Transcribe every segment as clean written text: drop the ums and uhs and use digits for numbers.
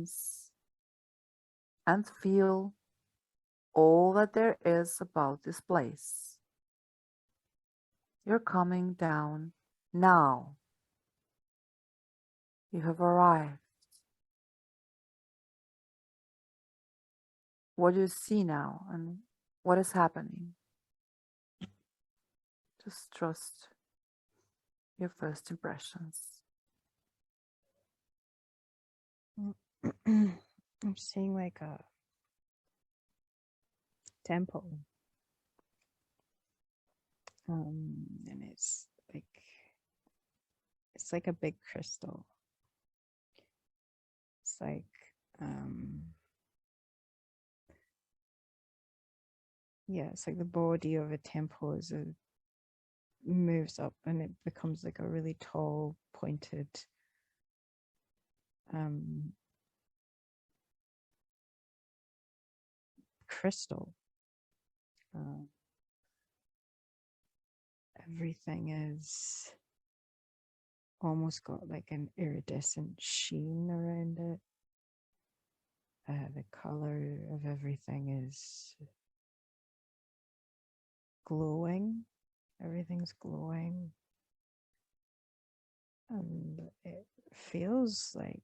space and feel all that there is about this place. You're coming down now. You have arrived. What do you see now and what is happening? Just trust your first impressions. I'm seeing like a temple. And it's like a big crystal. It's like yeah, it's like the body of a temple moves up and it becomes like a really tall, pointed crystal. Everything is almost got like an iridescent sheen around it. The color of everything is glowing. Everything's glowing. And it feels like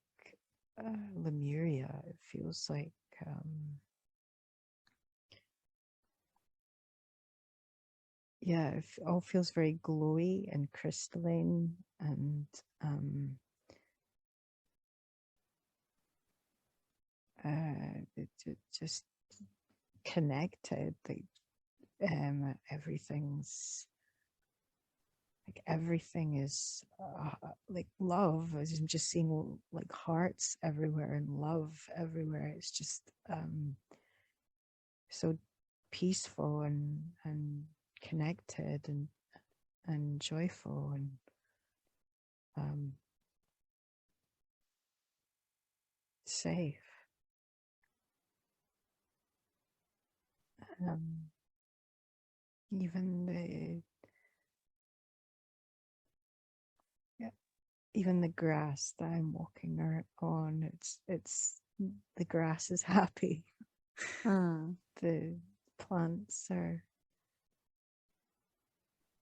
Lemuria. It feels like yeah, it all feels very glowy and crystalline and it just connected. Like everything is like love. I'm just seeing like hearts everywhere and love everywhere. It's just so peaceful and connected and joyful and safe. Even the grass that I'm walking on, it's the grass is happy. The plants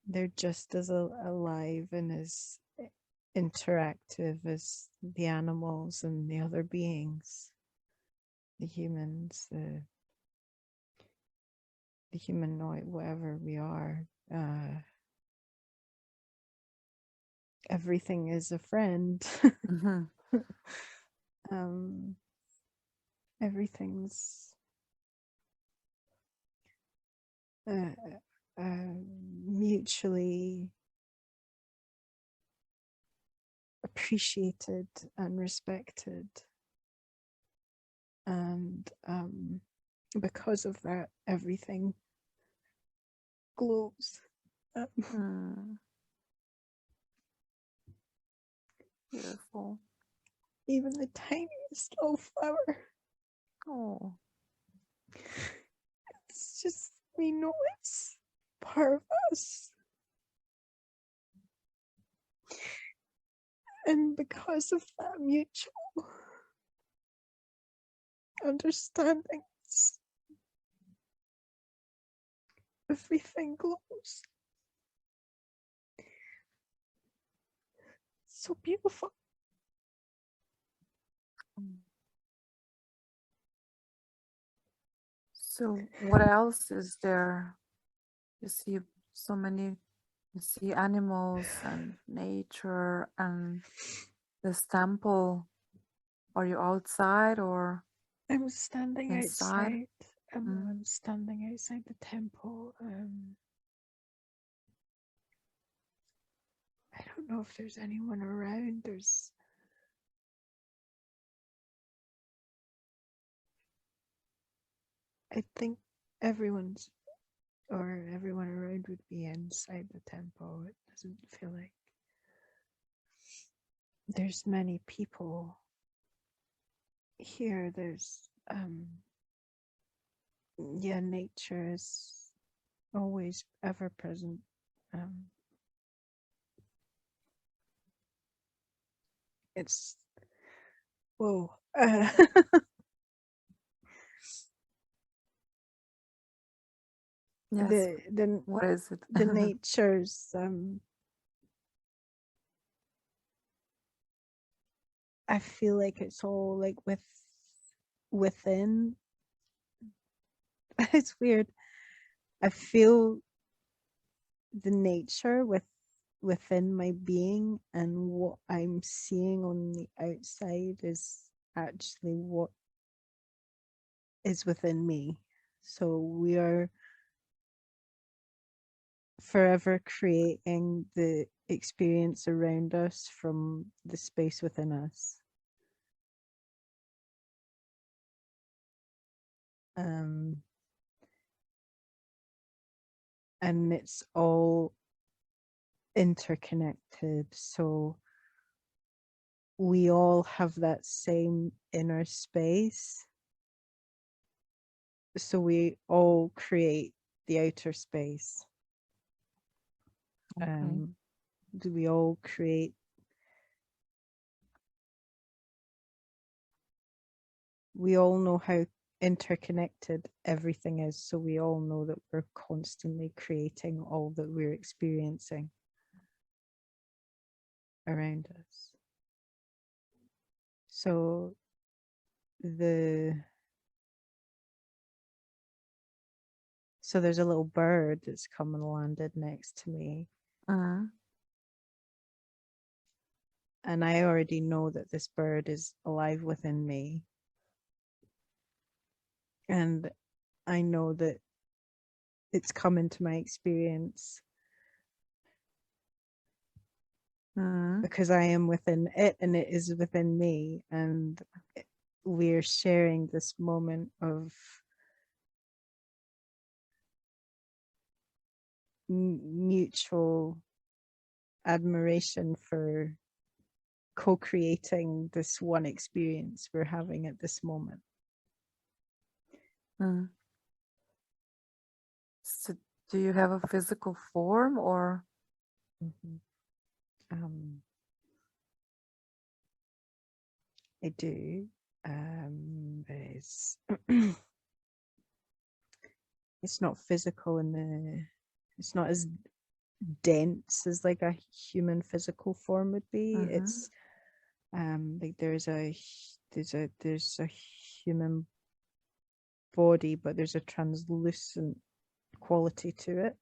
they're just as alive and as interactive as the animals and the other beings, the humans, the humanoid, whatever we are. Everything is a friend. Everything's mutually appreciated and respected, and because of that, everything glows. Beautiful. Even the tiniest little flower. Oh, it's just, we know it's part of us. And because of that mutual understanding, everything glows. So beautiful. So what else is there? You see so many, you see animals and nature and this temple. Are you outside or I'm standing inside? outside. I'm standing outside the temple. I don't know if there's anyone around. I think everyone around would be inside the temple. It doesn't feel like there's many people here. There's nature is always ever present. It's uh, Yes. the What is it? the natures. I feel like it's all like within. It's weird. I feel the nature within my being, and what I'm seeing on the outside is actually what is within me. So we are forever creating the experience around us from the space within us. And it's all interconnected. So we all have that same inner space. So we all create the outer space. Okay. We all create, we all know how interconnected everything is. So we all know that we're constantly creating all that we're experiencing around us. So there's a little bird that's come and landed next to me. And I already know that this bird is alive within me. And I know that it's come into my experience because I am within it and it is within me. And we're sharing this moment of mutual admiration for co-creating this one experience we're having at this moment. So do you have a physical form or? I do. But it's not physical it's not as dense as like a human physical form would be. It's like there's a human body, but there's a translucent quality to it.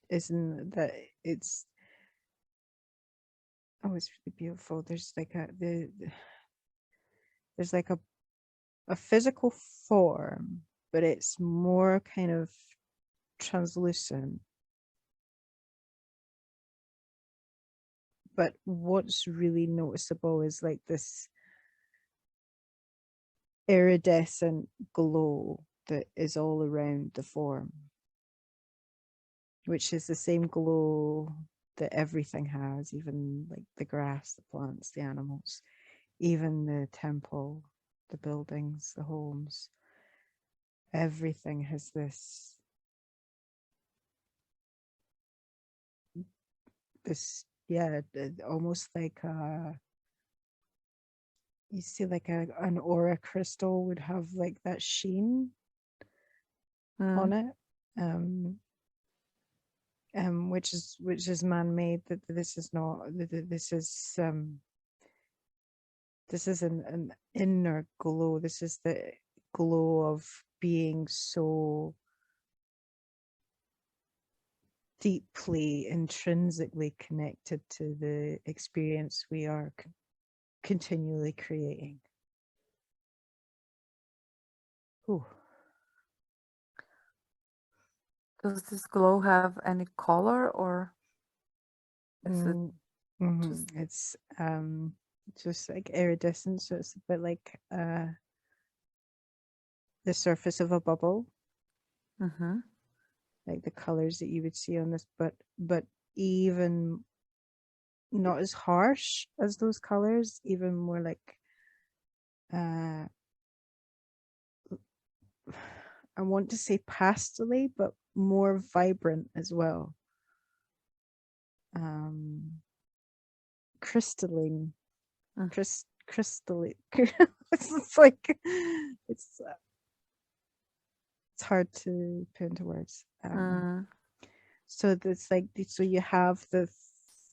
Isn't that it's really beautiful. There's like there's like a physical form, but it's more kind of translucent. But what's really noticeable is like this iridescent glow that is all around the form, which is the same glow that everything has, even like the grass, the plants, the animals, even the temple, the buildings, the homes. Everything has this almost like you see like an aura crystal would have like that sheen on it, which is man-made. That this is not, this is an inner glow. This is the glow of being so deeply intrinsically connected to the experience we are continually creating. Ooh. Does this glow have any color or is it just... It's just like iridescent, so it's a bit like the surface of a bubble, like the colors that you would see on this, but even not as harsh as those colors, even more like I want to say pastely, but more vibrant as well. crystalline, Mm. crystalline. It's like it's hard to put into words. So it's like, so you have the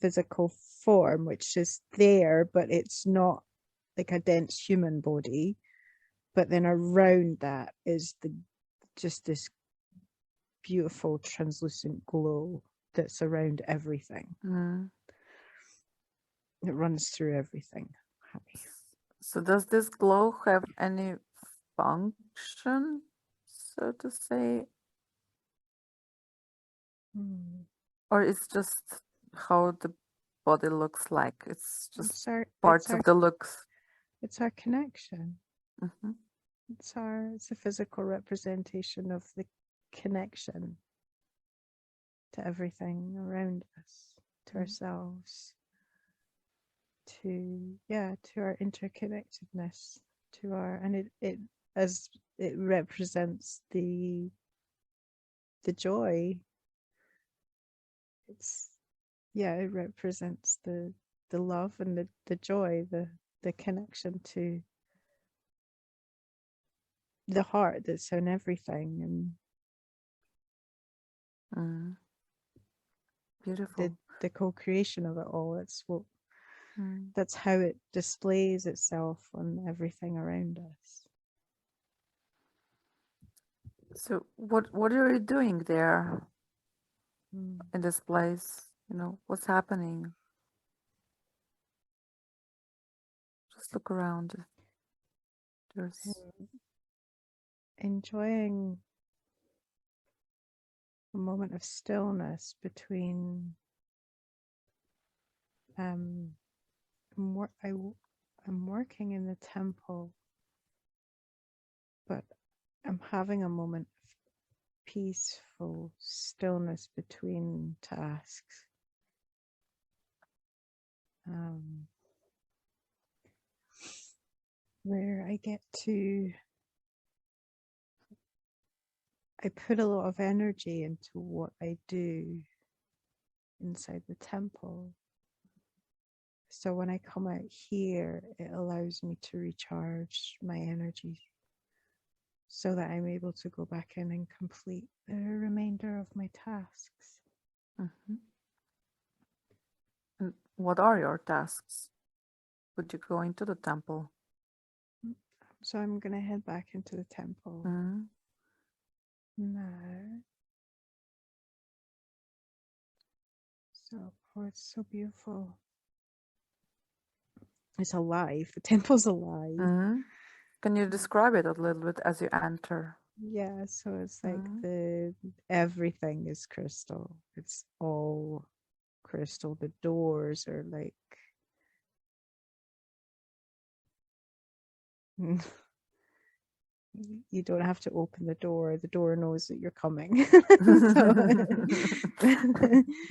physical form, which is there, but it's not like a dense human body. But then around that is just this beautiful translucent glow that's around everything. It runs through everything. Happy. So does this glow have any function, so to say? Or it's just how the body looks like? It's just parts of the looks. It's our connection. Mhm. It's a physical representation of the connection to everything around us, to ourselves, to our interconnectedness, to our, and it as it represents the joy. It represents the love and the joy, the connection to the heart that's in everything, and Beautiful. the co-creation of it all. That's how it displays itself on everything around us. So what are you doing there in this place? What's happening? Just look around. There's enjoying a moment of stillness between I'm working in the temple, but I'm having a moment of peaceful stillness between tasks. Where I put a lot of energy into what I do inside the temple. So when I come out here, it allows me to recharge my energy so that I'm able to go back in and complete the remainder of my tasks. And what are your tasks? Would you go into the temple? So I'm going to head back into the temple now. So, it's so beautiful. It's alive. The temple's alive. Can you describe it a little bit as you enter? Yeah, so it's like everything is crystal. It's all crystal. The doors are like you don't have to open the door knows that you're coming.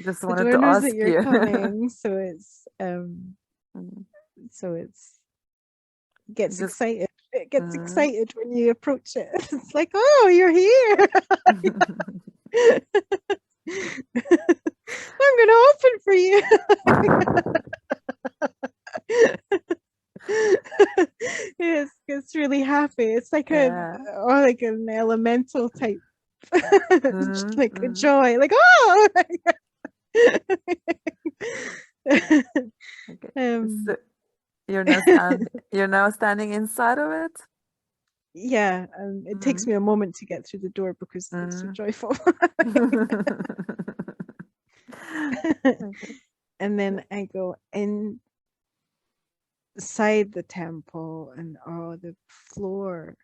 Just The wanted door to knows ask that you're you. coming, so it's gets Just excited. It gets excited when you approach it. It's like, oh, you're here. I'm gonna open for you. It's really happy. It's like like an elemental type, like a joy. Like, oh. So you're now standing inside of it. Yeah, it takes me a moment to get through the door because it's so joyful. And then I go inside the temple, and the floor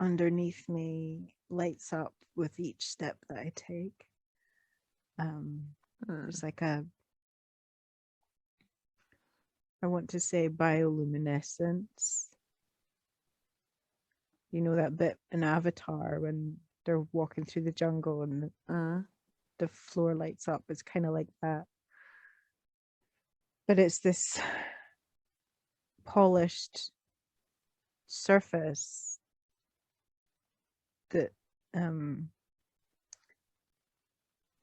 underneath me lights up with each step that I take. There's like I want to say bioluminescence. You know that bit in Avatar when they're walking through the jungle and the floor lights up? It's kind of like that. But it's this polished surface that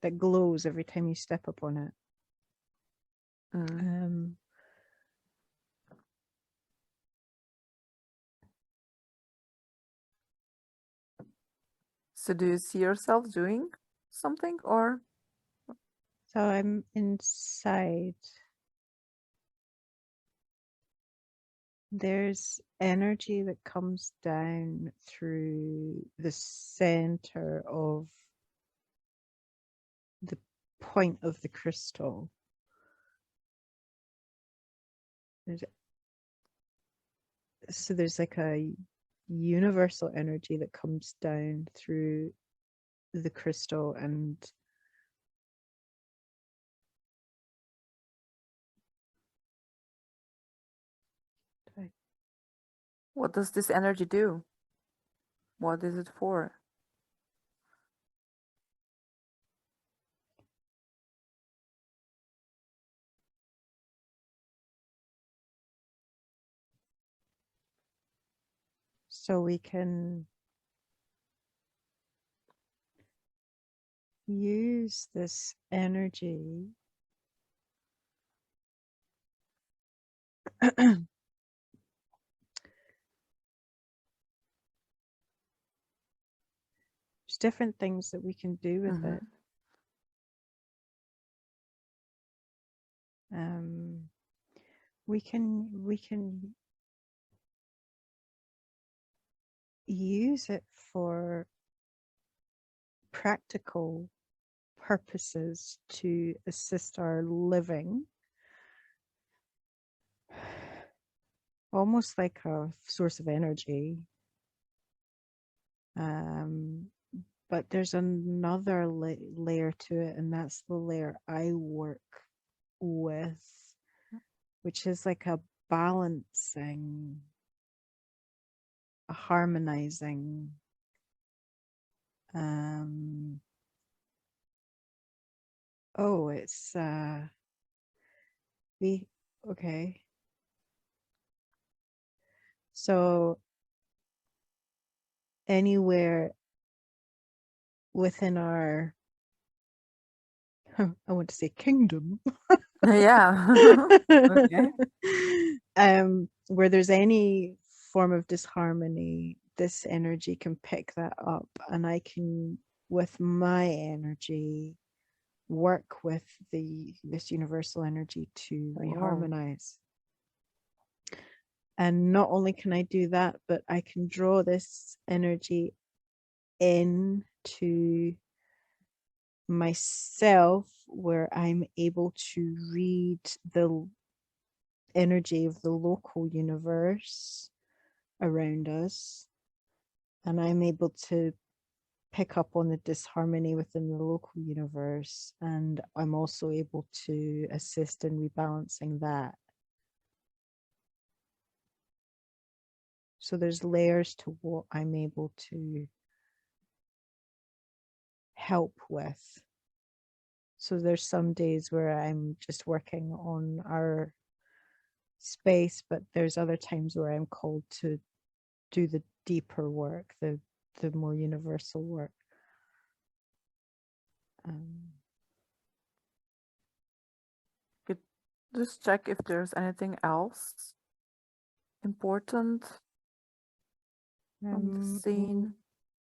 that glows every time you step upon it. Mm. So do you see yourself doing something or? So I'm inside. There's energy that comes down through the center of the point of the crystal. There's like a universal energy that comes down through the crystal, and What does this energy do? What is it for? so we can use this energy there's different things that we can do with it. We can use it for practical purposes to assist our living, almost like a source of energy. But there's another layer to it, and that's the layer I work with, which is like a balancing, a harmonizing, it's okay. So anywhere within our I want to say kingdom. Yeah. Okay. Where there's any form of disharmony, this energy can pick that up, and I can, with my energy, work with this universal energy to Wow. reharmonize. And not only can I do that, but I can draw this energy into myself, where I'm able to read the energy of the local universe around us, and I'm able to pick up on the disharmony within the local universe, and I'm also able to assist in rebalancing that. So there's layers to what I'm able to help with. So there's some days where I'm just working on our space, but there's other times where I'm called to do the deeper work, the more universal work. Could just check if there's anything else important on the scene.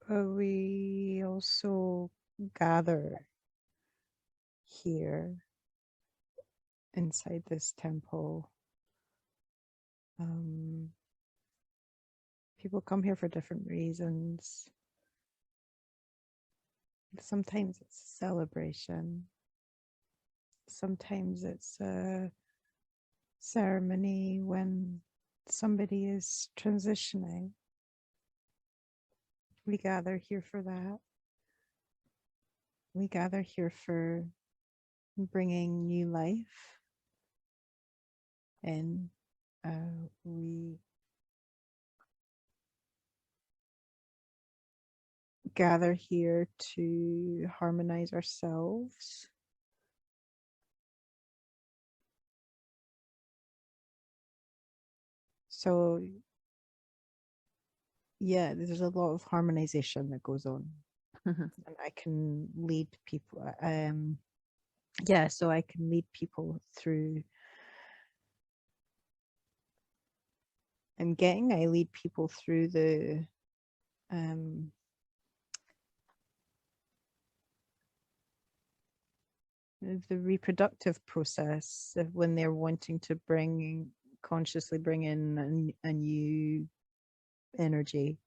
We also gather here inside this temple. People come here for different reasons. Sometimes it's a celebration. Sometimes it's a ceremony when somebody is transitioning. We gather here for that. We gather here for bringing new life. And we gather here to harmonize ourselves. So yeah, there's a lot of harmonization that goes on. And I can lead people. So I can lead people through I'm getting I lead people through um the reproductive process of when they're wanting to consciously bring in a new energy.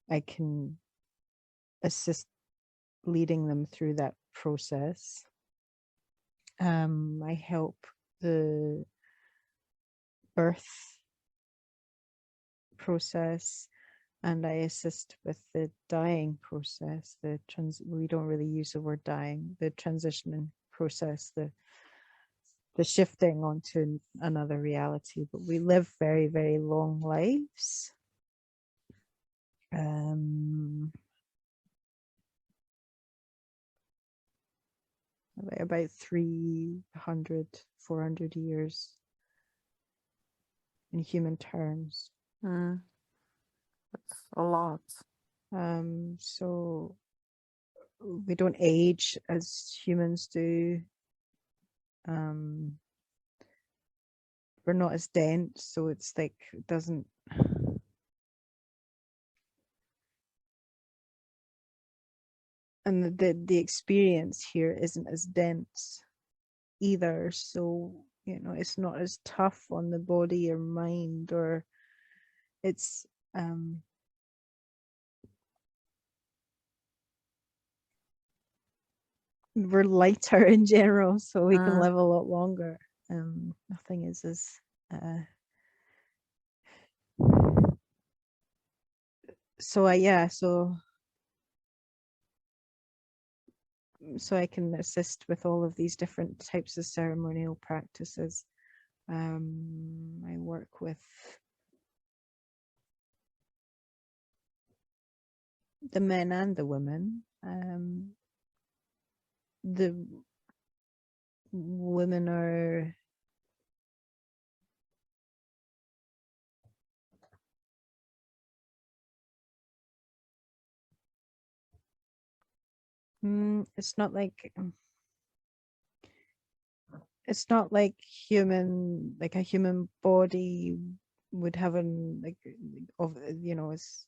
I can assist leading them through that process. I help the birth process, and I assist with the dying process. We don't really use the word dying. The transitioning process, the shifting onto another reality. But we live very, very long lives. About 300, 400 years in human terms. That's a lot. So we don't age as humans do. We're not as dense, so it's like it doesn't. And the experience here isn't as dense either, so it's not as tough on the body or mind, or it's we're lighter in general, so we can live a lot longer. Nothing is as so I can assist with all of these different types of ceremonial practices. I work with the men and the women. The women are it's not like human, like a human body would have an it's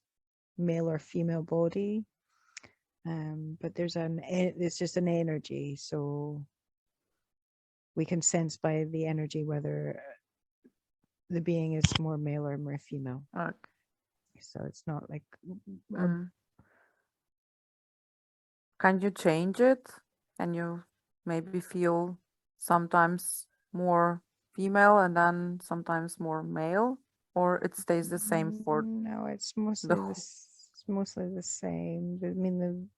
male or female body, but it's just an energy, so we can sense by the energy whether the being is more male or more female. Okay. So it's not like Can you change it? Can you maybe feel sometimes more female and then sometimes more male, or it stays the same for no, it's mostly the same. I mean,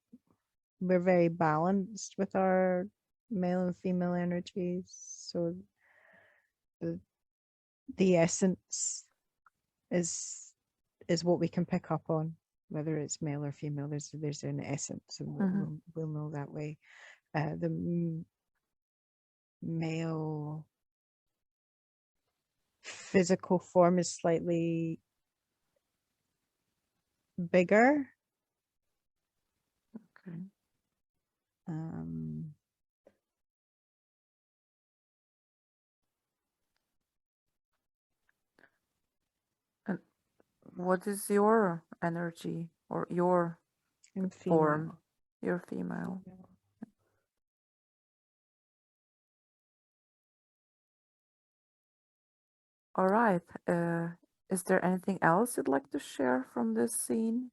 we're very balanced with our male and female energies, so the essence is what we can pick up on, whether it's male or female. There's an essence, and we'll know that way. The male physical form is slightly bigger. Okay. And what is your energy or your form? You're female. All right. Is there anything else you'd like to share from this scene?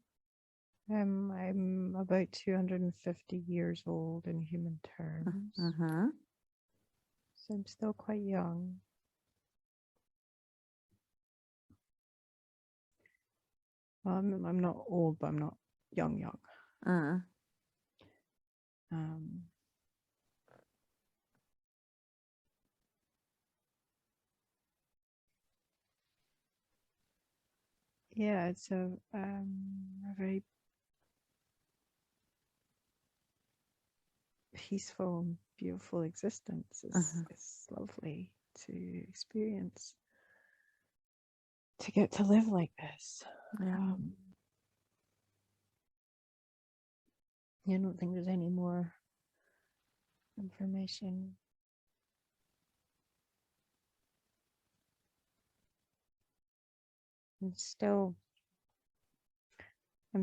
I'm about 250 years old in human terms. So I'm still quite young. I'm not old, but I'm not young. Yeah, it's a very peaceful, beautiful existence. It's lovely to experience, to get to live like this. Yeah. I don't think there's any more information. I'm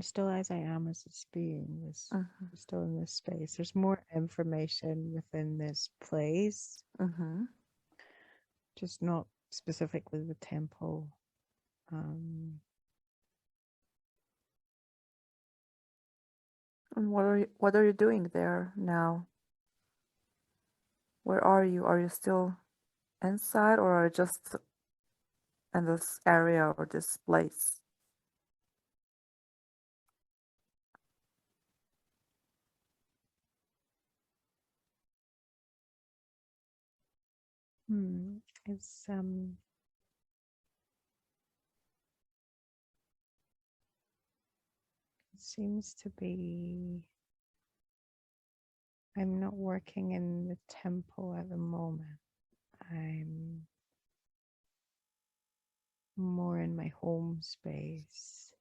still as I am as this being. Mm-hmm. Still in this space. There's more information within this place, Mm-hmm. just not specifically the temple. Um, And what are you doing there now? Where are you? Are you still inside, or are you just in this area or this place? hmm, it's it seems to be. I'm not working in the temple at the moment. I'm more in my home space.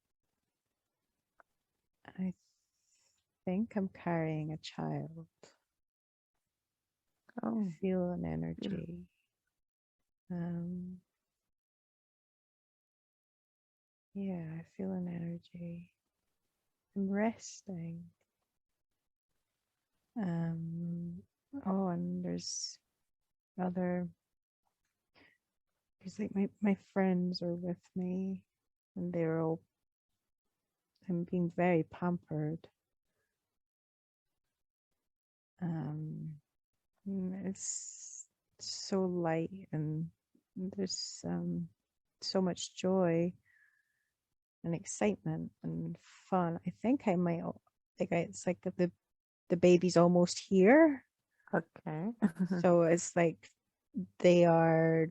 I think I'm carrying a child. Oh, Feel an beautiful. energy. Um, yeah, I feel an energy. I'm resting. Um, oh, and there's other, because like my friends are with me and they're all, I'm being very pampered. Um, it's so light and there's so much joy and excitement and fun. I think I might it's like the baby's almost here. Okay. So it's like they are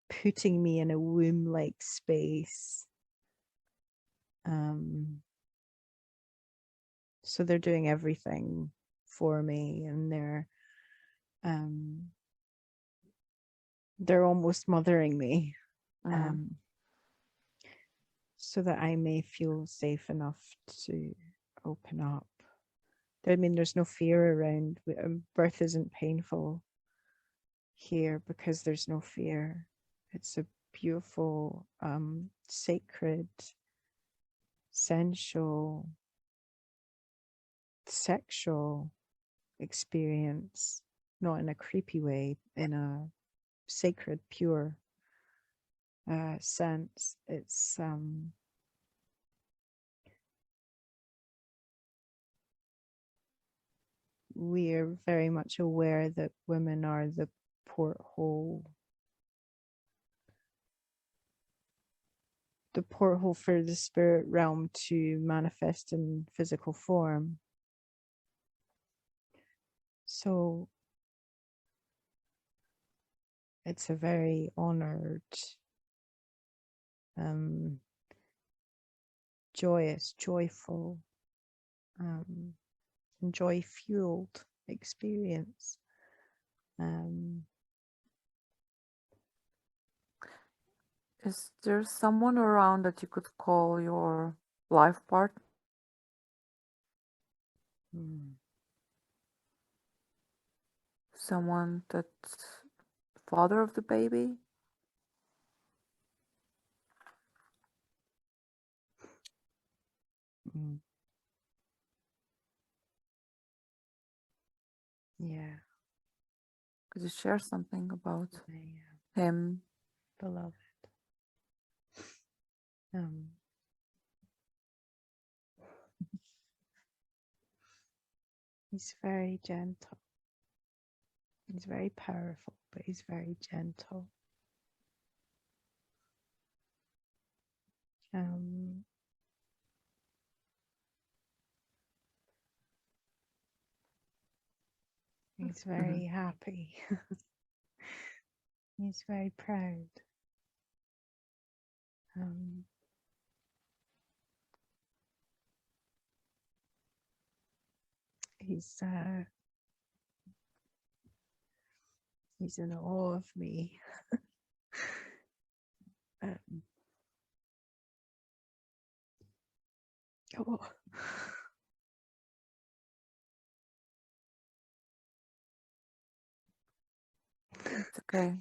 putting me in a womb like space. Um so they're doing everything for me and um they're almost mothering me. Mm, Um so that I may feel safe enough to open up. I mean, there's no fear around. Birth isn't painful here because there's no fear. It's a beautiful, sacred, sensual, sexual experience, not in a creepy way, in a sacred, pure sense. We're very much aware that women are the porthole the porthole for the spirit realm to manifest in physical form. So it's a very honored, um, joyous, joyful, um, and joy fueled experience. Um, Is there someone around that you could call your life partner? mm, Someone that's father of the baby? mm, yeah, Could you share something about my him? beloved. Um, he's very gentle. He's very powerful, but he's very gentle. Um, he's Mhm. very happy. He's very proud. Um, he's uh, he's in awe of me. Um, oh, It's okay.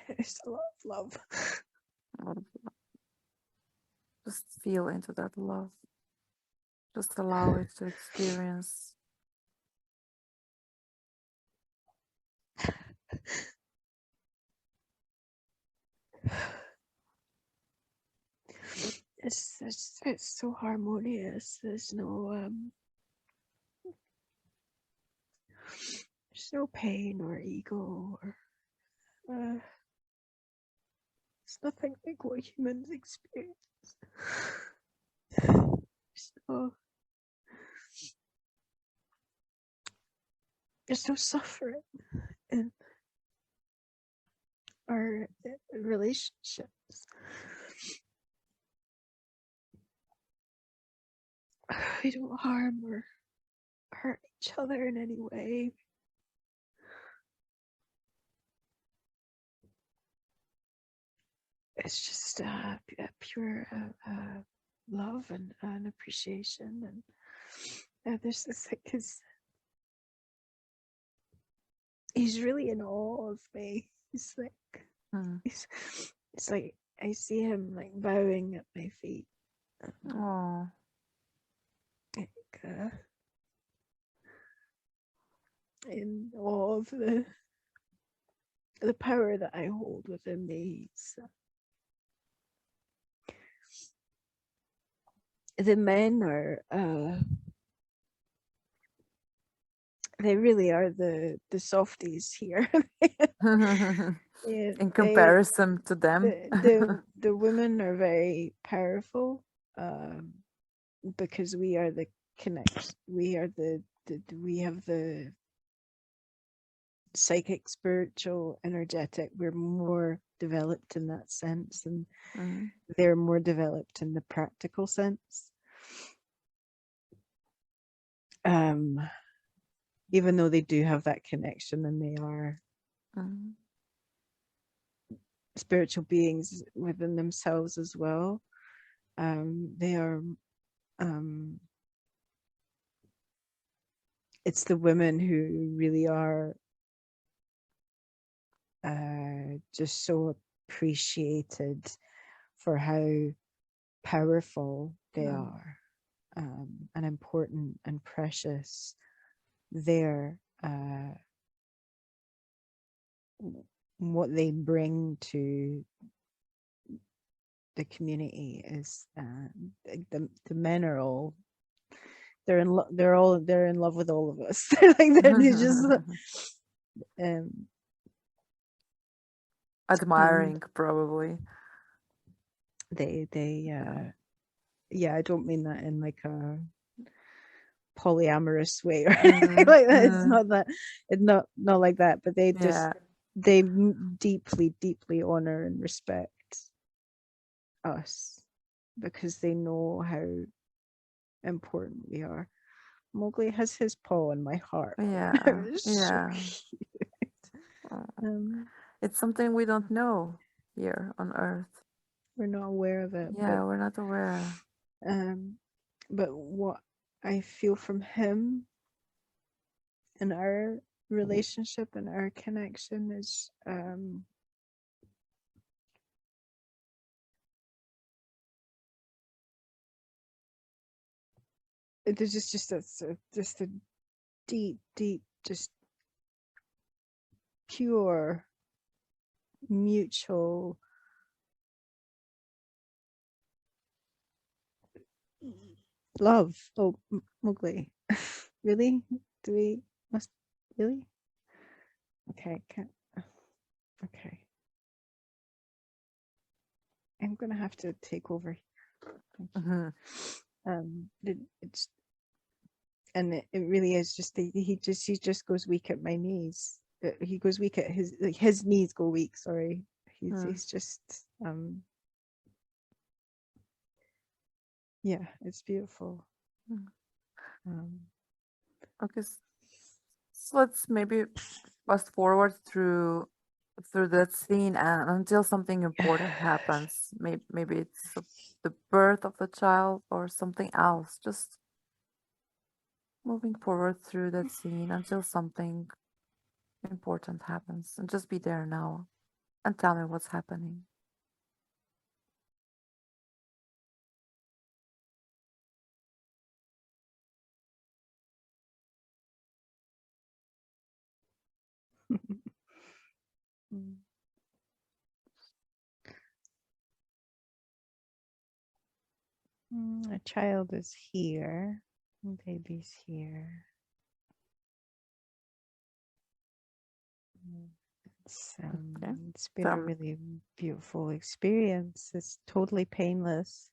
There's a lot of love. Love. Just feel into that love. Just allow it to experience. It's so harmonious. There's no pain or ego or it's nothing like what humans experience. There's no suffering in our relationships. We don't harm or hurt each other in any way. It's just a pure love and appreciation. And there's this like he's really in awe of me. He's like it's like I see him like bowing at my feet. Oh. Like, in awe of the power that I hold within me. So, the men are they really are the softies here. Yeah, In comparison to them. the women are very powerful because we are the connect. We are we have the psychic, spiritual, energetic. We're more developed in that sense, and they're more developed in the practical sense. Even though they do have that connection and they are spiritual beings within themselves as well, they are it's the women who really are just so appreciated for how powerful they are and important and precious. Their what they bring to the community is the men are all they're in love with all of us. Like they're just admiring probably. They yeah, I don't mean that in like a polyamorous way or anything like that. It's not that, it's not like that, but they just they deeply honor and respect us because they know how important we are. Mowgli has his paw in my heart. Yeah. It's something we don't know here on Earth. We're not aware of it. Yeah, we're not aware. But what I feel from him and our relationship and our connection is there's just a deep just pure mutual love. Oh, Mowgli. Really? Do we must really? Okay, okay. I'm gonna have to take over. It's and it really is just he just goes weak at my knees. He goes weak at his knees go weak. Sorry, he's just yeah, it's beautiful. Okay, so let's maybe fast forward through that scene and until something important happens. Maybe it's the birth of the child or something else. Just moving forward through that scene until something important happens, and just be there now. and tell me what's happening. A child is here. Baby's here. Okay. It's been a So, really beautiful experience. It's totally painless.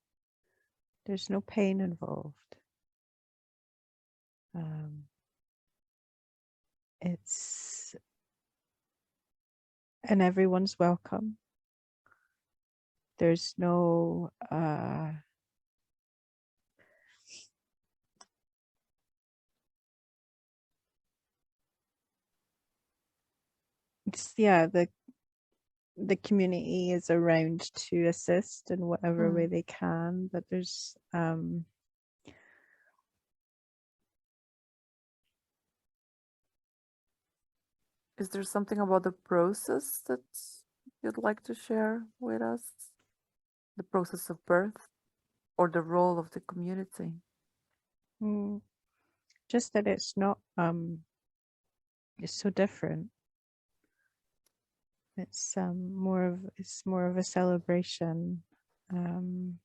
There's no pain involved. It's and everyone's welcome. There's no the community is around to assist in whatever way they can, but there's is there something about the process that you'd like to share with us? The process of birth or the role of the community? just that it's not it's so different. It's more of a celebration, and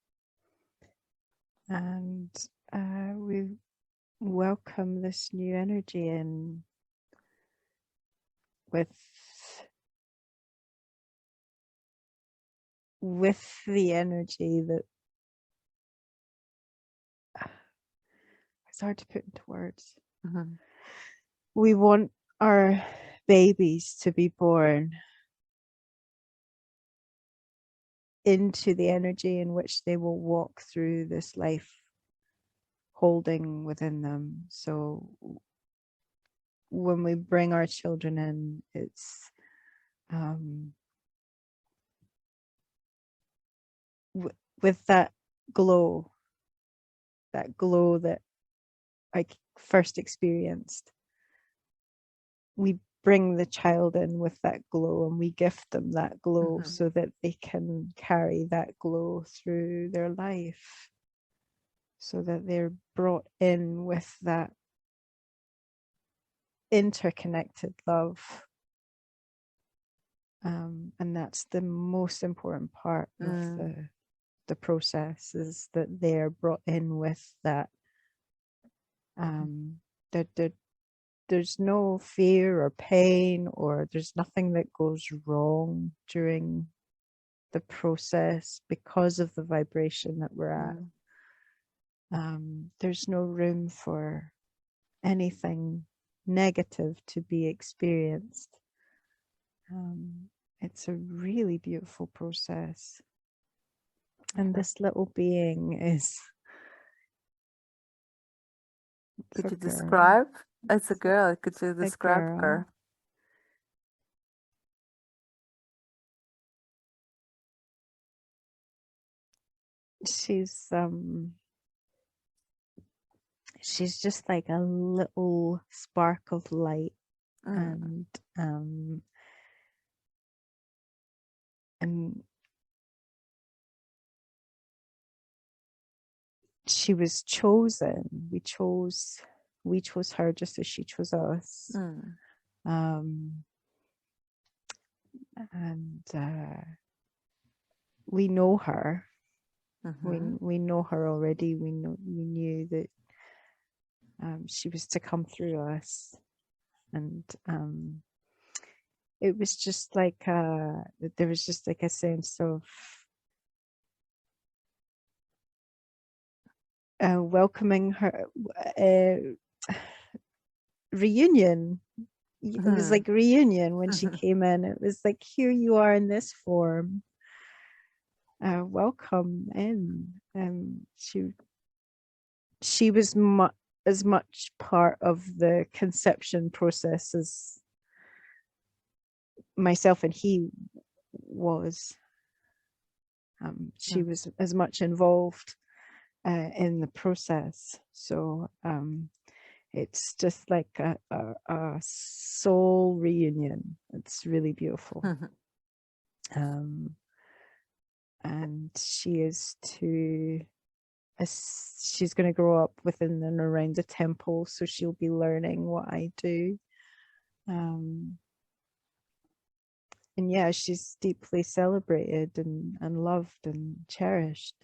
we welcome this new energy in with the energy that it's hard to put into words. We want our babies to be born into the energy in which they will walk through this life holding within them. So when we bring our children in, it's with that glow that I first experienced. We bring the child in with that glow and we gift them that glow so that they can carry that glow through their life, so that they're brought in with that interconnected love. And that's the most important part of the process, is that they're brought in with that that there's no fear or pain, or there's nothing that goes wrong during the process because of the vibration that we're at. There's no room for anything negative to be experienced. It's a really beautiful process. And this little being is... Could you describe? It's a girl. Could you a describe girl. her? She's just like a little spark of light, and she was chosen. We chose her just as she chose us. And we know her. We know her already. We knew that she was to come through us, and it was just like there was just like a sense of welcoming her, reunion. It was like reunion when she came in. It was like, here you are in this form. Welcome in. She was as much part of the conception process as myself and he was. She was as much involved in the process. So it's just like a soul reunion. It's really beautiful. And she is to she's going to grow up within and around the temple, so she'll be learning what I do. And yeah, she's deeply celebrated and loved and cherished.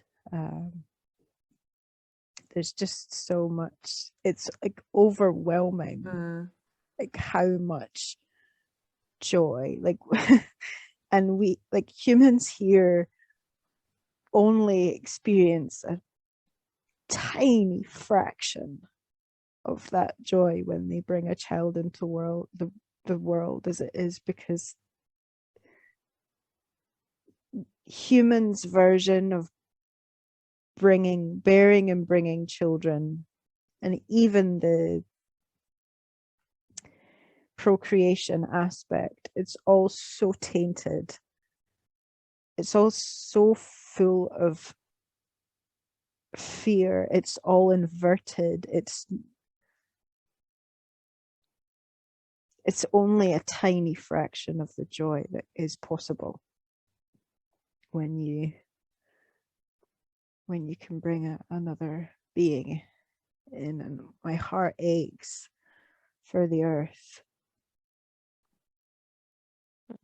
There's just so much, it's like overwhelming, like how much joy, like and we, like humans here, only experience a tiny fraction of that joy when they bring a child into the world as it is, because humans' version of bearing and bringing children, and even the procreation aspect, it's all so tainted. It's all so full of fear. It's all inverted. It's only a tiny fraction of the joy that is possible when you can bring another being in. And my heart aches for the earth.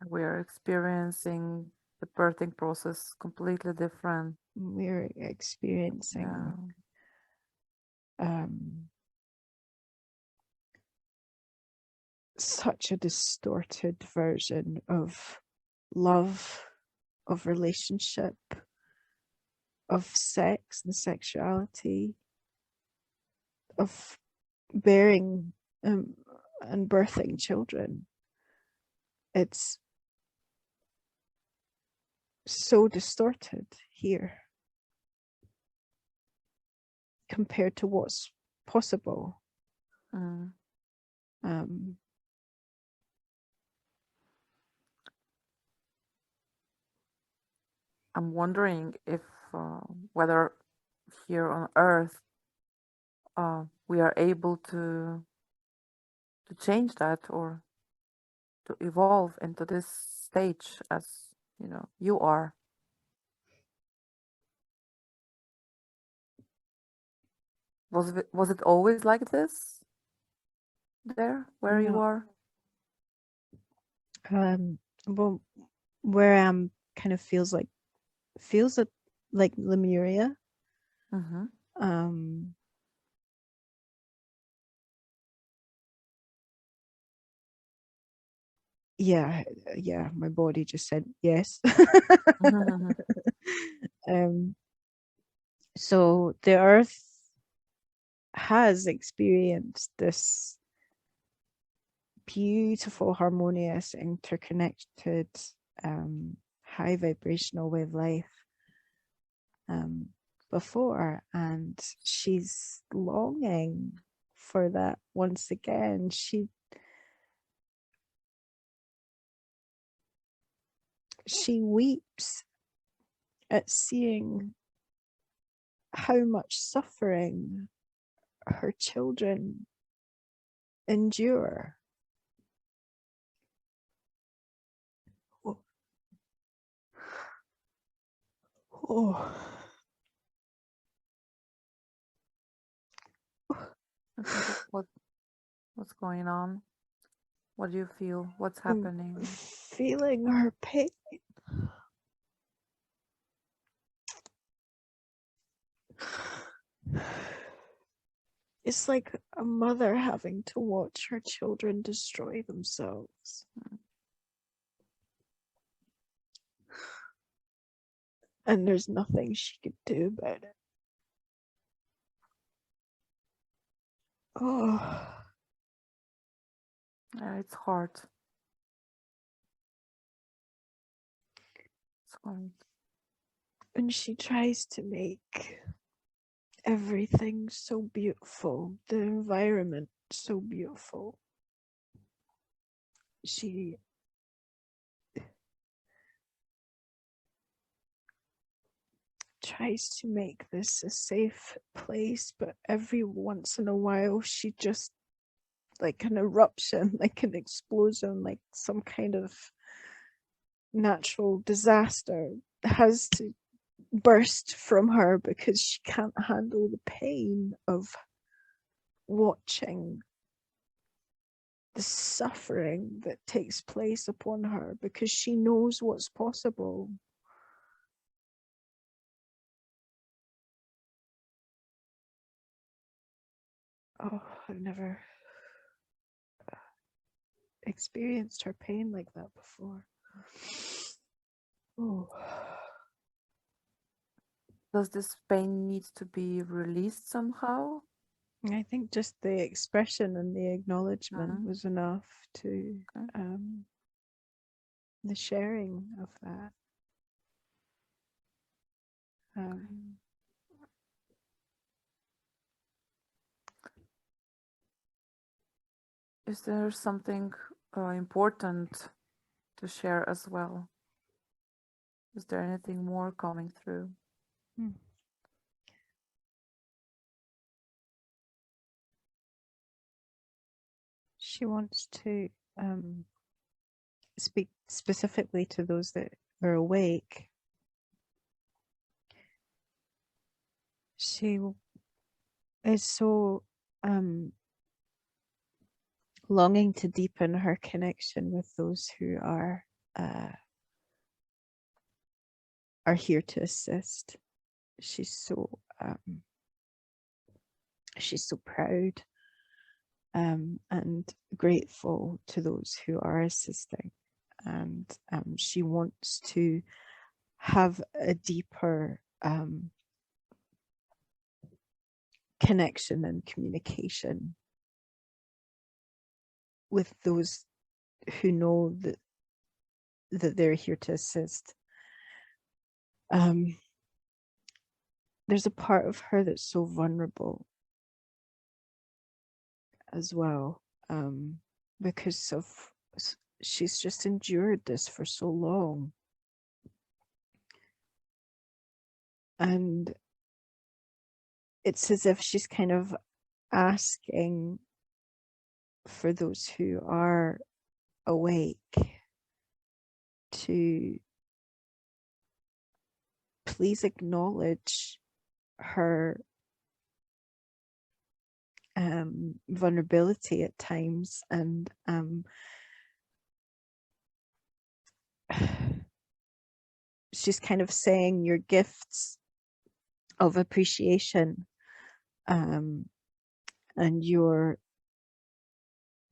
We're experiencing the birthing process completely different. We're experiencing such a distorted version of love, of relationship, of sex and sexuality, of bearing and birthing children. It's so distorted here compared to what's possible. I'm wondering if whether here on Earth we are able to change that, or to evolve into this stage, as you know, you are. Was it always like this there where you are? Well, where I'm kind of feels like Lemuria. Yeah, my body just said yes. So the earth has experienced this beautiful, harmonious, interconnected, high vibrational wave life before, and she's longing for that once again. She weeps at seeing how much suffering her children endure. Oh. What's going on? What do you feel? What's happening? Feeling her pain. It's like a mother having to watch her children destroy themselves. And there's nothing she could do about it. Oh. Yeah, it's hard. It's hard. And she tries to make everything so beautiful, the environment so beautiful. She tries to make this a safe place, but every once in a while she just, like an eruption, like an explosion, like some kind of natural disaster has to burst from her because she can't handle the pain of watching the suffering that takes place upon her, because she knows what's possible. Oh, I've never experienced her pain like that before. Oh. Does this pain need to be released somehow? I think just the expression and the acknowledgement was enough to Okay. the sharing of that. Is there something important to share as well? Is there anything more coming through? She wants to speak specifically to those that are awake. She is so longing to deepen her connection with those who are here to assist. She's so proud and grateful to those who are assisting, and she wants to have a deeper connection and communication with those who know that they're here to assist. There's a part of her that's so vulnerable as well, because of she's just endured this for so long, and it's as if she's kind of asking for those who are awake to please acknowledge her vulnerability at times, and she's kind of saying your gifts of appreciation and your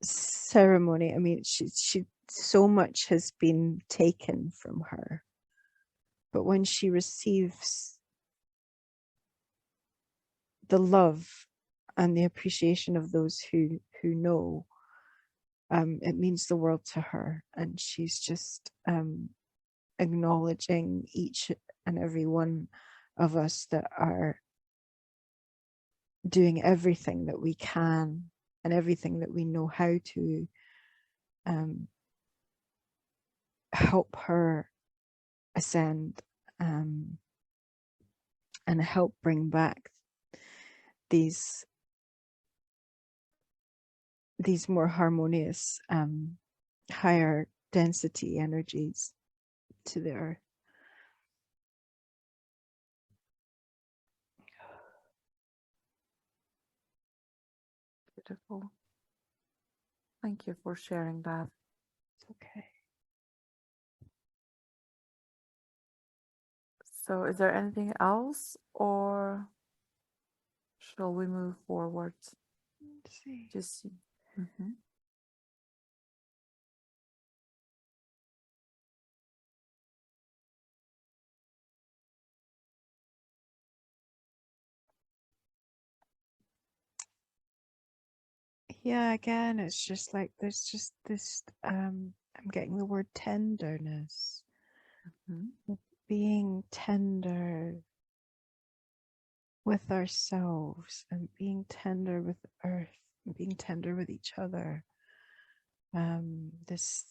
ceremony. I mean, she so much has been taken from her, but when she receives the love and the appreciation of those who know, it means the world to her, and she's just acknowledging each and every one of us that are doing everything that we can and everything that we know how to help her ascend and help bring back these more harmonious, higher density energies to the earth. Beautiful. Thank you for sharing that. It's okay. So is there anything else, or shall we move forward? Let's see. Just Yeah, again, it's just like there's just this I'm getting the word tenderness. Being tender with ourselves and being tender with earth and being tender with each other. This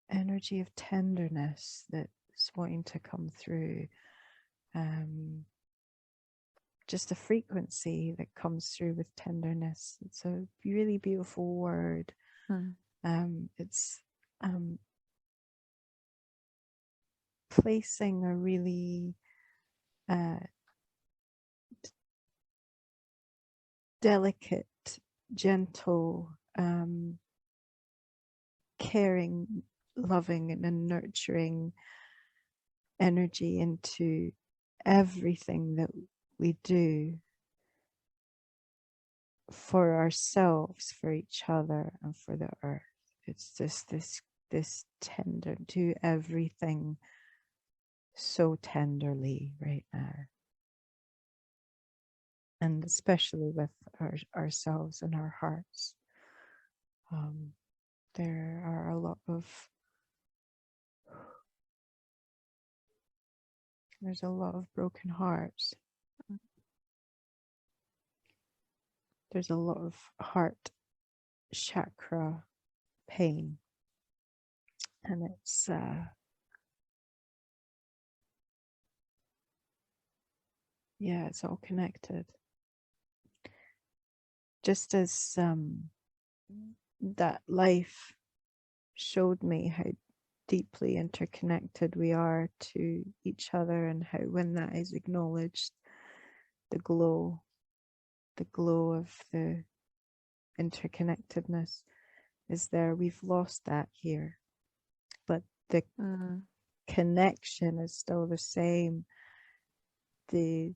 energy of tenderness that's wanting to come through. Just a frequency that comes through with tenderness. It's a really beautiful word. It's placing a really delicate, gentle, caring, loving, and nurturing energy into everything that we do for ourselves, for each other, and for the earth. It's just this tender, do everything so tenderly right now, and especially with ourselves and our hearts. There are a lot of there's a lot of broken hearts. There's a lot of heart chakra pain, and it's it's all connected. Just as that life showed me how deeply interconnected we are to each other, and how when that is acknowledged, the glow of the interconnectedness is there. We've lost that here, but the connection is still the same. The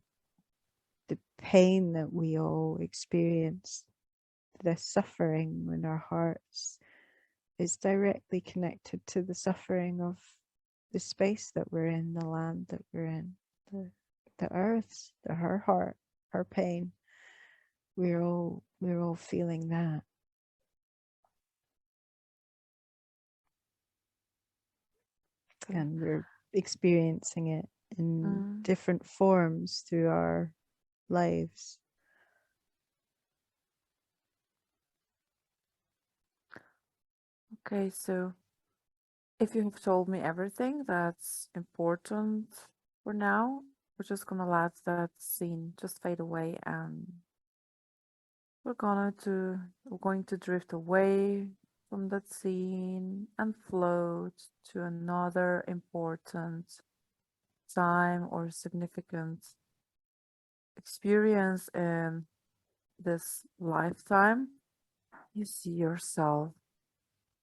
pain that we all experience, the suffering in our hearts, is directly connected to the suffering of the space that we're in, the land that we're in, the earth's, her heart, her pain. We're all feeling that. And we're experiencing it in different forms through our lives. Okay, so if you have told me everything that's important for now, we're just gonna let that scene just fade away, and we're going to drift away from that scene and float to another important time or significant experience in this lifetime. You see yourself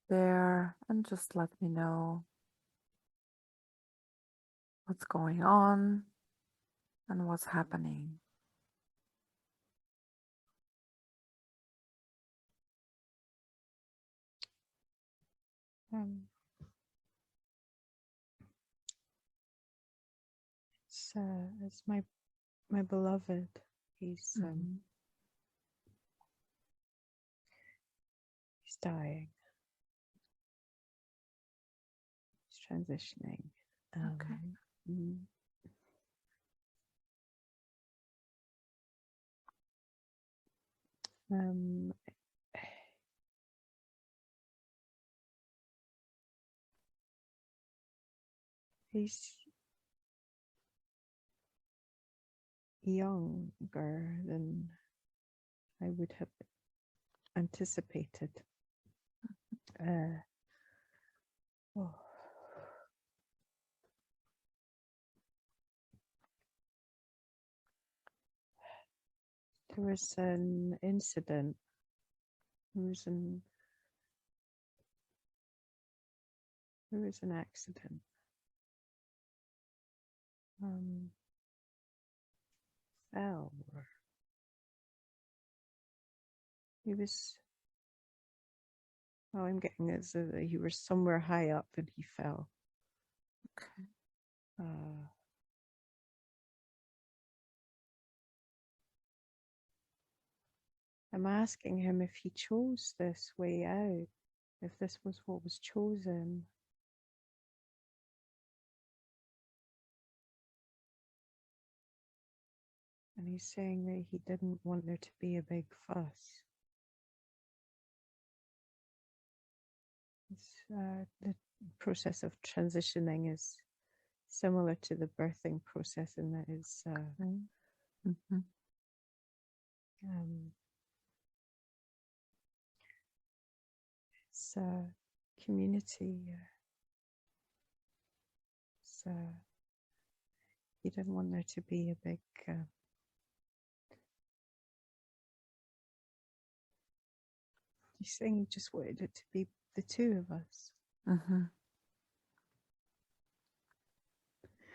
there, and just let me know what's going on and what's happening. It's my beloved. He's he's dying. He's transitioning. Okay. He's younger than I would have anticipated. There was an incident. There was an accident. Fell. He was. All I'm getting is that he was somewhere high up and he fell. Okay. I'm asking him if he chose this way out, if this was what was chosen. And he's saying that he didn't want there to be a big fuss. The process of transitioning is similar to the birthing process, in that it's it's community. It's he didn't want there to be a big. He's saying he just wanted it to be the two of us. Mm-hmm.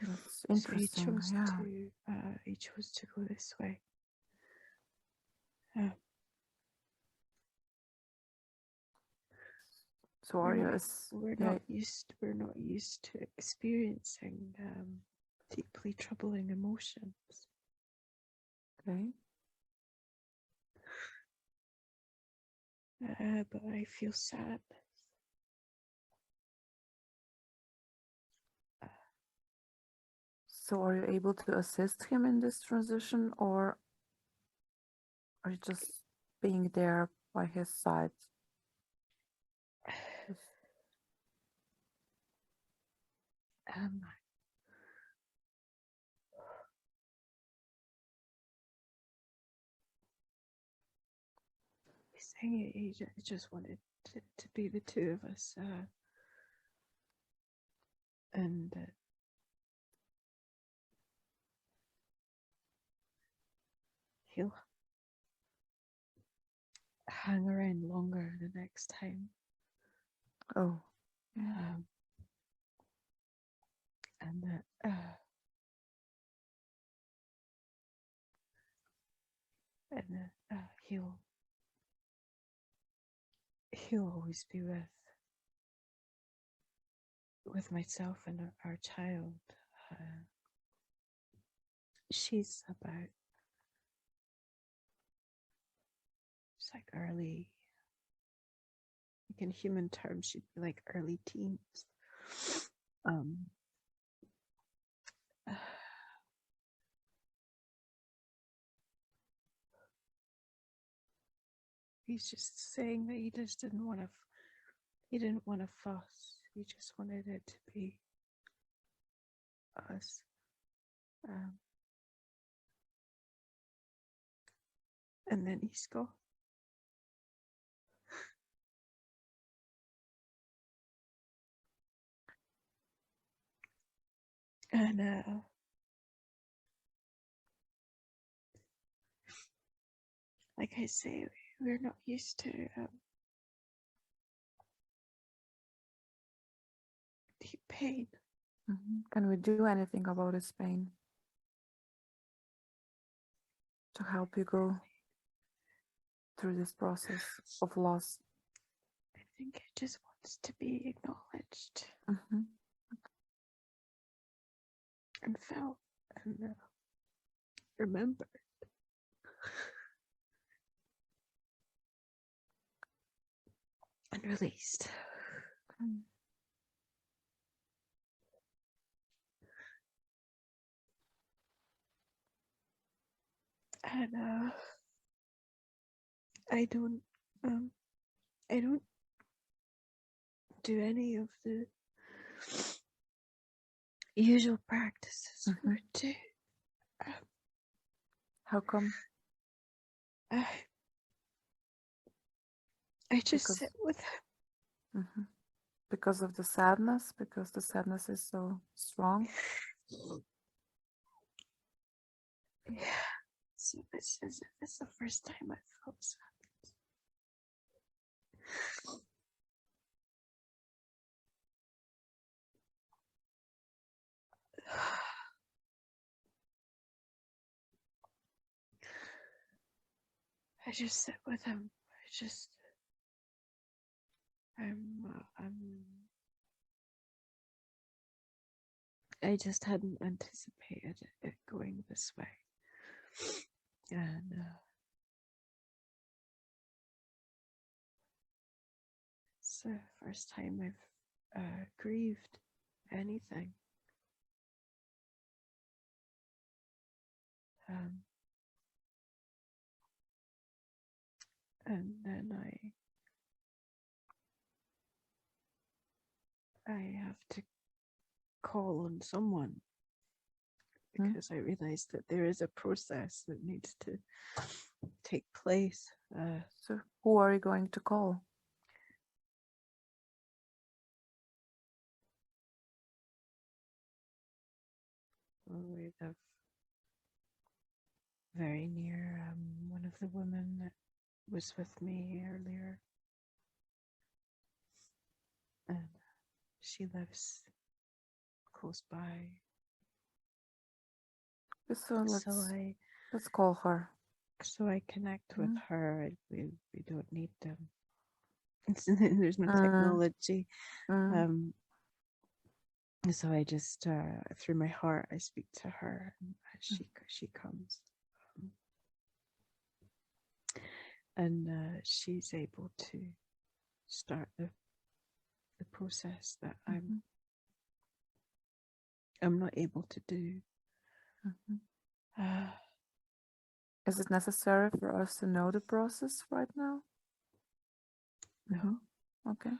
That's So interesting. Yeah. he chose to go this way. So are you? We're not used to experiencing deeply troubling emotions. Okay. But I feel sad. So are you able to assist him in this transition, or are you just being there by his side? He's saying he just wanted to be the two of us, and he'll hang around longer the next time. Oh. And he'll always be with myself and our child. She's about, it's like early, like in human terms, she'd be like early teens. He's just saying that he just didn't want to. He didn't want to fuss. He just wanted it to be us. And then he's gone. And like I say, we're not used to deep pain. Mm-hmm. Can we do anything about his pain to help you go through this process of loss? I think it just wants to be acknowledged and felt and remembered. And released. And I don't do any of the usual practices we do. How come? I just sit with him. Because of the sadness, because the sadness is so strong. Yeah. So this is the first time I felt sadness. I just sit with him. I just hadn't anticipated it going this way. And it's the first time I've grieved anything. And then I have to call on someone because I realized that there is a process that needs to take place. So who are you going to call? we live very near one of the women that was with me earlier, and she lives close by. So So let's call her. I connect with Mm. her. We don't need there's no Mm. technology. Mm. So I just through my heart I speak to her, and she comes, and she's able to start the process that Mhm. I'm not able to do. Mhm. Uh, Is it necessary for us to know the process right now? no. Mhm. Okay.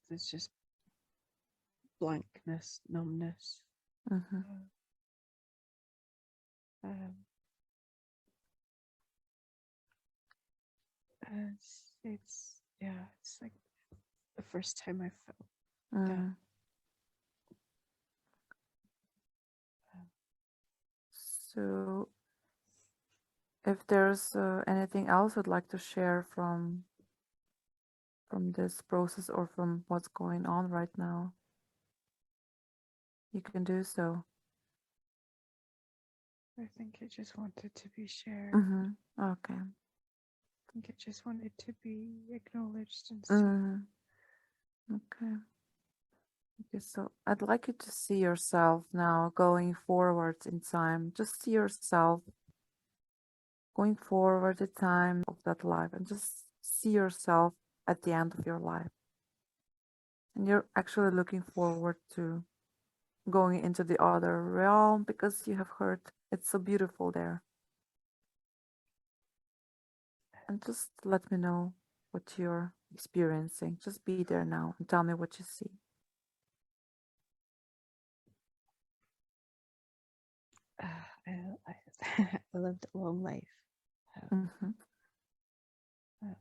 There's just blankness, numbness. Mhm. Um, it's yeah, it's like the first time I felt that. Mm. So, if there's anything else you'd like to share from this process or from what's going on right now, you can do so. I think it just wanted to be shared. Mhm. Okay. I think it just wanted to be acknowledged and seen. Mhm. Okay. Okay, so I'd like you to see yourself now going forward in time. Just see yourself going forward the time of that life and just see yourself at the end of your life. And you're actually looking forward to going into the other realm because you have heard it's so beautiful there. And just let me know what you're experiencing. Just be there now and tell me what you see. I lived a long life. Mm-hmm. Um,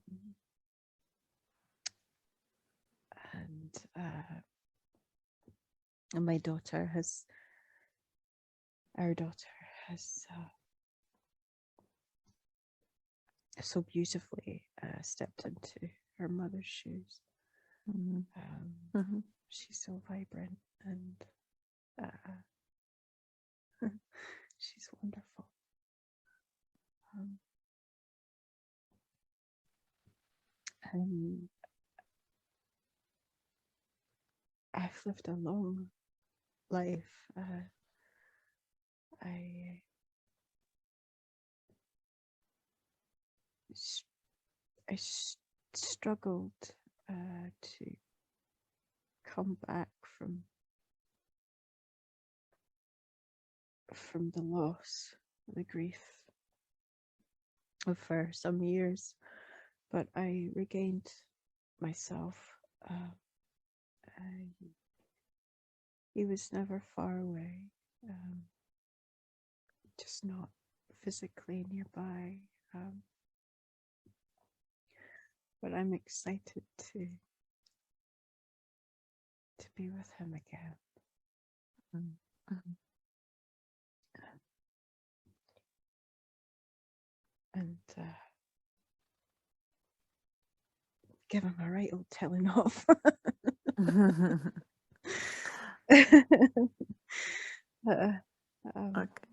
and my daughter has, our daughter has so beautifully stepped into her mother's shoes. Mm-hmm. Mm-hmm. She's so vibrant, and she's wonderful. And I've lived a long life. I I struggled to come back from the loss, the grief for some years, but I regained myself. He was never far away, just not physically nearby. But I'm excited to be with him again. Mm-hmm. And give him a right old telling off. Okay.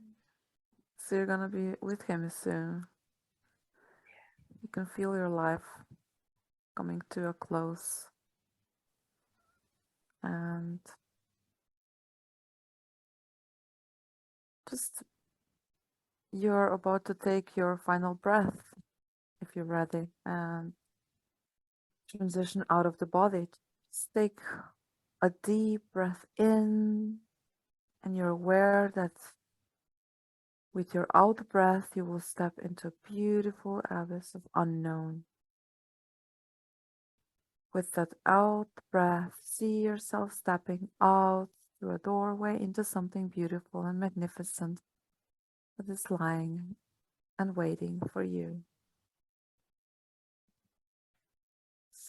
So you're gonna be with him soon. You can feel your life coming to a close. And just you're about to take your final breath if you're ready and transition out of the body. Just take a deep breath in, and you're aware that with your out breath, you will step into a beautiful abyss of unknown. With that out breath, see yourself stepping out through a doorway into something beautiful and magnificent that is lying and waiting for you.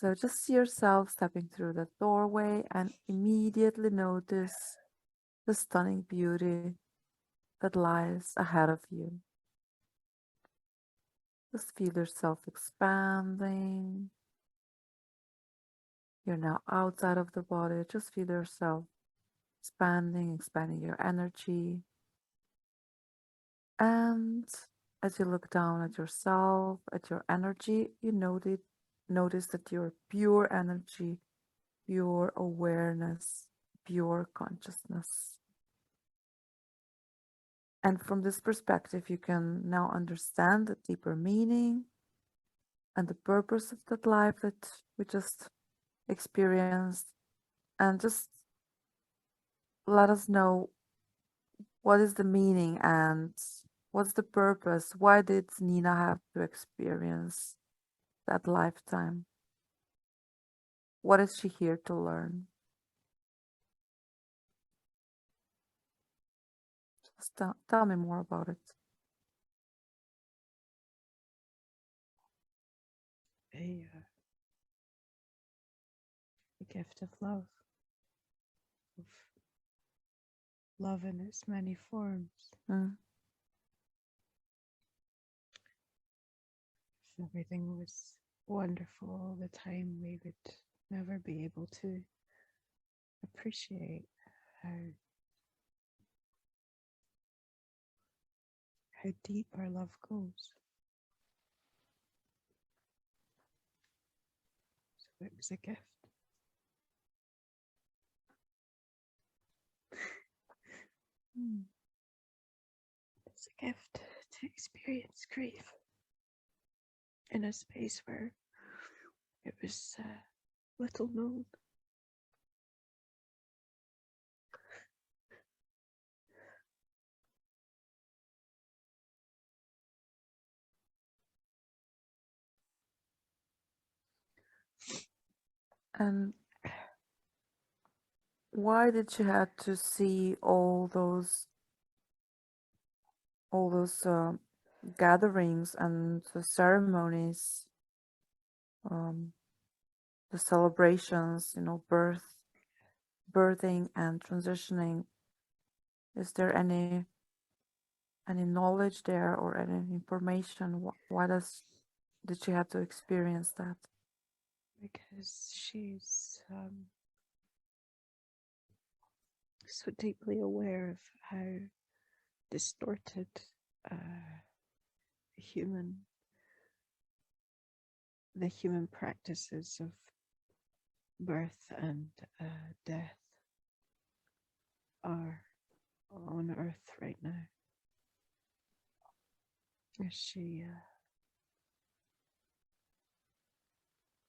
So just see yourself stepping through the doorway and immediately notice the stunning beauty that lies ahead of you. Just feel yourself expanding. You're now outside of the body. Just feel yourself expanding your energy. And as you look down at yourself, at your energy, you notice that you're pure energy, pure awareness, pure consciousness. And from this perspective, you can now understand the deeper meaning and the purpose of that life that we just experienced. And just let us know what is the meaning and what's the purpose. Why did Nina have to experience that lifetime? What is she here to learn? Just tell me more about it. A gift of love in its many forms. Mm. If everything was wonderful all the time, we would never be able to appreciate how deep our love goes. So it was a gift. It's a gift to experience grief in a space where it was little known. And why did she have to see all those gatherings and the ceremonies, um, the celebrations, birthing and transitioning? Is there any knowledge there or any information? Why did she have to experience that? Because she's so deeply aware of how distorted human the human practices of birth and death are on Earth right now.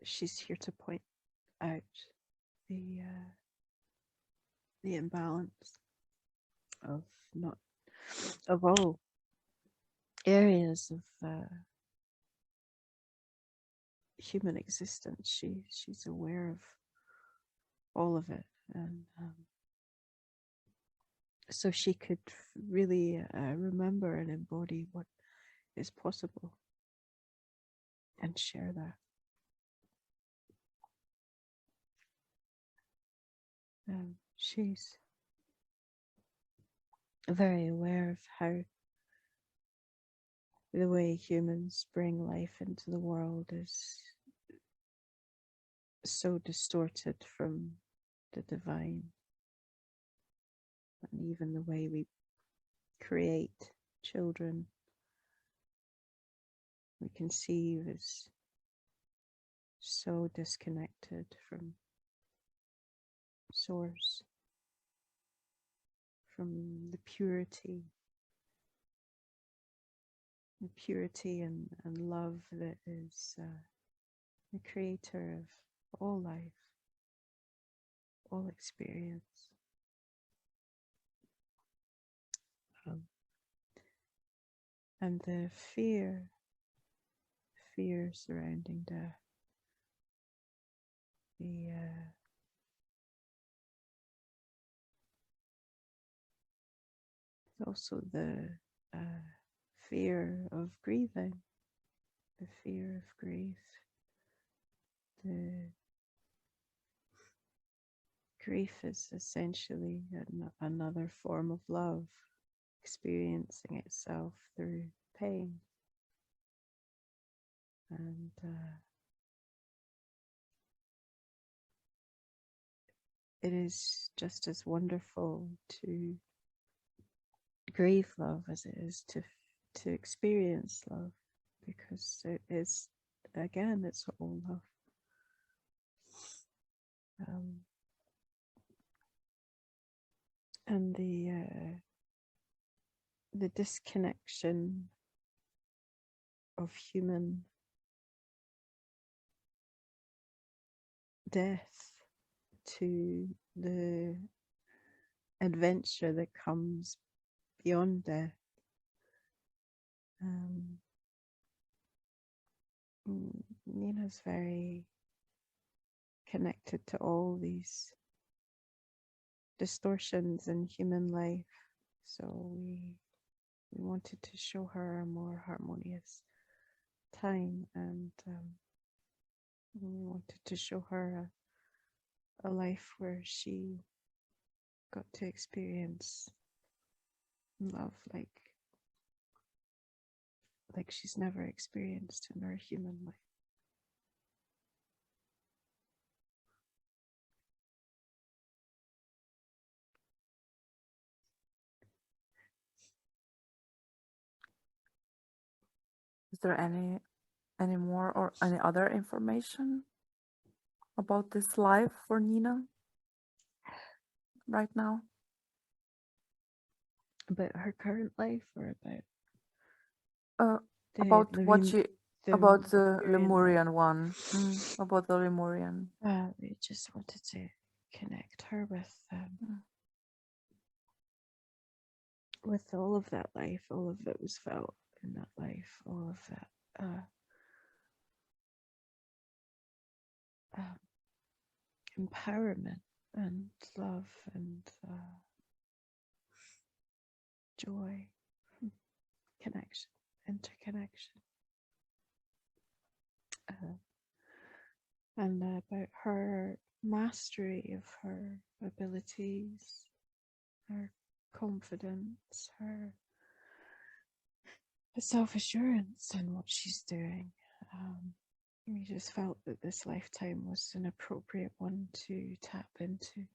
She's here to point out the imbalance of not of all areas of human existence. She's aware of all of it, and so she could really remember and embody what is possible and share that. She's very aware of how the way humans bring life into the world is so distorted from the divine, and even the way we create children, we conceive, is so disconnected from source, from the purity and love that is the creator of all life, all experience. And the fear surrounding death, also the fear of grieving, the fear of grief, the grief is essentially another form of love, experiencing itself through pain. And it is just as wonderful to grieve love as it is to experience love, because it is, again, it's all love. And the disconnection of human death to the adventure that comes beyond death. Nina's very connected to all these distortions in human life, so we wanted to show her a more harmonious time, and we wanted to show her a life where she got to experience love like she's never experienced in her human life. Is there any more or any other information about this life for Nina right now? About her current life, or about what she about the Lemurian Lemurian one. About the Lemurian. We just wanted to connect her with all of that life, all of that was felt in that life, all of that empowerment and love and joy, connection, interconnection, and about her mastery of her abilities, her confidence, her self-assurance in what she's doing. We just felt that this lifetime was an appropriate one to tap into